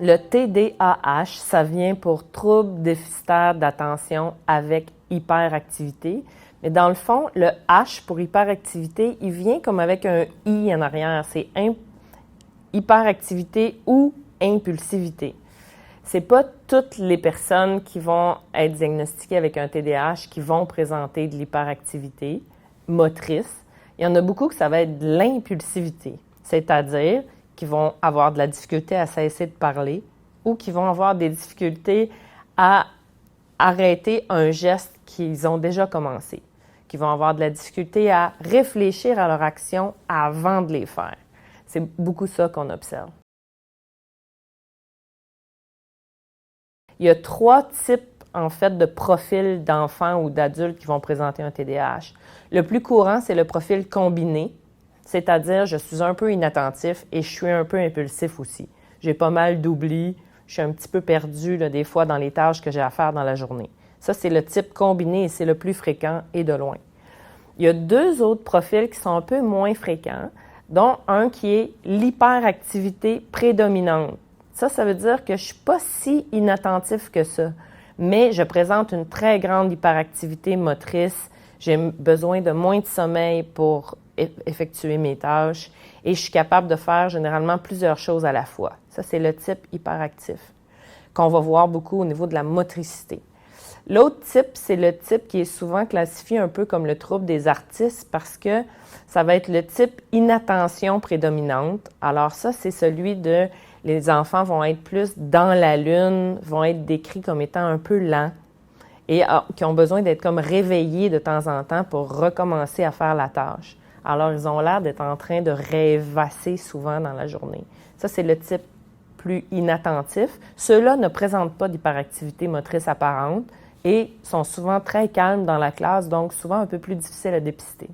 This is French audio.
Le TDAH, ça vient pour trouble déficitaire d'attention avec hyperactivité. Mais dans le fond, le H pour hyperactivité, il vient comme avec un I en arrière. C'est hyperactivité ou impulsivité. C'est pas toutes les personnes qui vont être diagnostiquées avec un TDAH qui vont présenter de l'hyperactivité motrice. Il y en a beaucoup que ça va être de l'impulsivité, c'est-à-dire qui vont avoir de la difficulté à cesser de parler ou qui vont avoir des difficultés à arrêter un geste qu'ils ont déjà commencé, qui vont avoir de la difficulté à réfléchir à leur action avant de les faire. C'est beaucoup ça qu'on observe. Il y a 3 types, en fait, de profils d'enfants ou d'adultes qui vont présenter un TDAH. Le plus courant, c'est le profil combiné, c'est-à-dire je suis un peu inattentif et je suis un peu impulsif aussi. J'ai pas mal d'oubli, je suis un petit peu perdu là, des fois dans les tâches que j'ai à faire dans la journée. Ça, c'est le type combiné et c'est le plus fréquent et de loin. Il y a 2 autres profils qui sont un peu moins fréquents, dont un qui est l'hyperactivité prédominante. Ça veut dire que je ne suis pas si inattentif que ça, mais je présente une très grande hyperactivité motrice. J'ai besoin de moins de sommeil pour effectuer mes tâches et je suis capable de faire généralement plusieurs choses à la fois. Ça, c'est le type hyperactif qu'on va voir beaucoup au niveau de la motricité. L'autre type, c'est le type qui est souvent classifié un peu comme le trouble des artistes parce que ça va être le type inattention prédominante. Alors ça, c'est celui de les enfants vont être plus dans la lune, vont être décrits comme étant un peu lents et qui ont besoin d'être comme réveillés de temps en temps pour recommencer à faire la tâche. Alors, ils ont l'air d'être en train de rêvasser souvent dans la journée. Ça, c'est le type plus inattentif. Ceux-là ne présentent pas d'hyperactivité motrice apparente et sont souvent très calmes dans la classe, donc souvent un peu plus difficiles à dépister.